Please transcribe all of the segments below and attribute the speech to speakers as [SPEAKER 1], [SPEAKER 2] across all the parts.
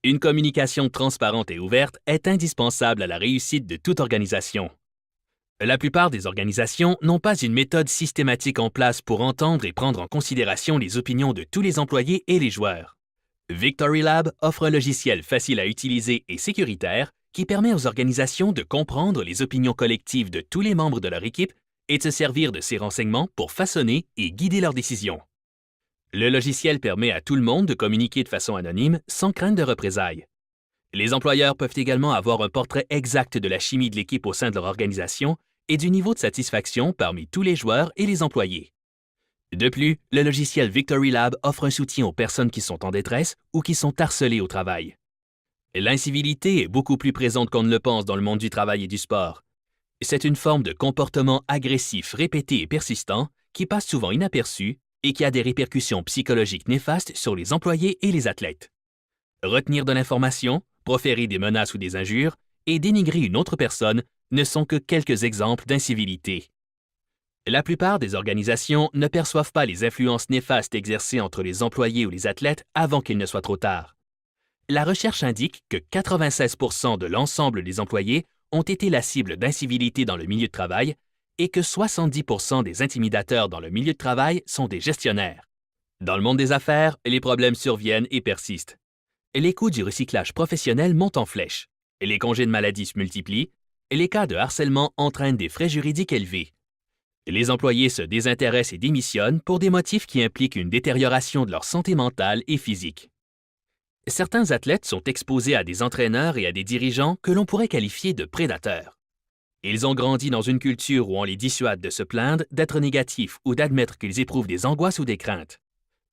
[SPEAKER 1] Une communication transparente et ouverte est indispensable à la réussite de toute organisation. La plupart des organisations n'ont pas une méthode systématique en place pour entendre et prendre en considération les opinions de tous les employés et les joueurs. Victory Lab offre un logiciel facile à utiliser et sécuritaire qui permet aux organisations de comprendre les opinions collectives de tous les membres de leur équipe et de se servir de ces renseignements pour façonner et guider leurs décisions. Le logiciel permet à tout le monde de communiquer de façon anonyme sans crainte de représailles. Les employeurs peuvent également avoir un portrait exact de la chimie de l'équipe au sein de leur organisation et du niveau de satisfaction parmi tous les joueurs et les employés. De plus, le logiciel Victory Lab offre un soutien aux personnes qui sont en détresse ou qui sont harcelées au travail. L'incivilité est beaucoup plus présente qu'on ne le pense dans le monde du travail et du sport. C'est une forme de comportement agressif répété et persistant qui passe souvent inaperçu et qui a des répercussions psychologiques néfastes sur les employés et les athlètes. Retenir de l'information, proférer des menaces ou des injures et dénigrer une autre personne ne sont que quelques exemples d'incivilité. La plupart des organisations ne perçoivent pas les influences néfastes exercées entre les employés ou les athlètes avant qu'il ne soit trop tard. La recherche indique que 96% de l'ensemble des employés ont été la cible d'incivilité dans le milieu de travail et que 70% des intimidateurs dans le milieu de travail sont des gestionnaires. Dans le monde des affaires, les problèmes surviennent et persistent. Les coûts du recyclage professionnel montent en flèche, les congés de maladie se multiplient, et les cas de harcèlement entraînent des frais juridiques élevés. Les employés se désintéressent et démissionnent pour des motifs qui impliquent une détérioration de leur santé mentale et physique. Certains athlètes sont exposés à des entraîneurs et à des dirigeants que l'on pourrait qualifier de prédateurs. Ils ont grandi dans une culture où on les dissuade de se plaindre, d'être négatifs ou d'admettre qu'ils éprouvent des angoisses ou des craintes.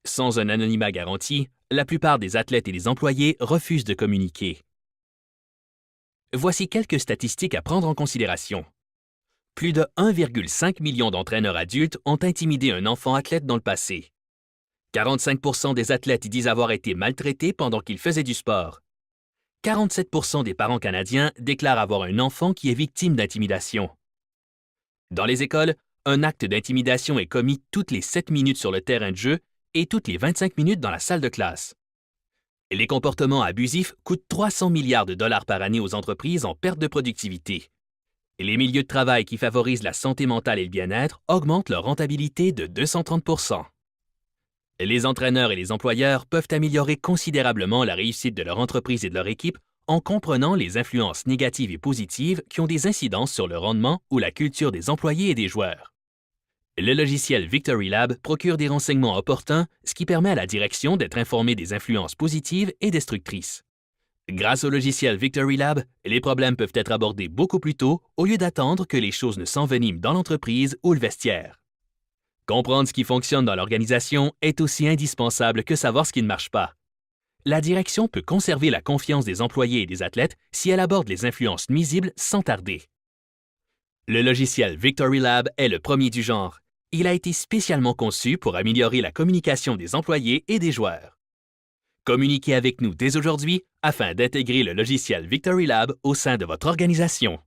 [SPEAKER 1] Sans un anonymat garanti, la plupart des athlètes et des employés refusent de communiquer. Voici quelques statistiques à prendre en considération. Plus de 1,5 million d'entraîneurs adultes ont intimidé un enfant athlète dans le passé. 45% des athlètes disent avoir été maltraités pendant qu'ils faisaient du sport. 47% des parents canadiens déclarent avoir un enfant qui est victime d'intimidation. Dans les écoles, un acte d'intimidation est commis toutes les 7 minutes sur le terrain de jeu et toutes les 25 minutes dans la salle de classe. Les comportements abusifs coûtent 300 milliards de dollars par année aux entreprises en perte de productivité. Les milieux de travail qui favorisent la santé mentale et le bien-être augmentent leur rentabilité de 230%. Les entraîneurs et les employeurs peuvent améliorer considérablement la réussite de leur entreprise et de leur équipe en comprenant les influences négatives et positives qui ont des incidences sur le rendement ou la culture des employés et des joueurs. Le logiciel Victory Lab procure des renseignements opportuns, ce qui permet à la direction d'être informée des influences positives et destructrices. Grâce au logiciel Victory Lab, les problèmes peuvent être abordés beaucoup plus tôt au lieu d'attendre que les choses ne s'enveniment dans l'entreprise ou le vestiaire. Comprendre ce qui fonctionne dans l'organisation est aussi indispensable que savoir ce qui ne marche pas. La direction peut conserver la confiance des employés et des athlètes si elle aborde les influences nuisibles sans tarder. Le logiciel Victory Lab est le premier du genre. Il a été spécialement conçu pour améliorer la communication des employés et des joueurs. Communiquez avec nous dès aujourd'hui afin d'intégrer le logiciel Victory Lab au sein de votre organisation.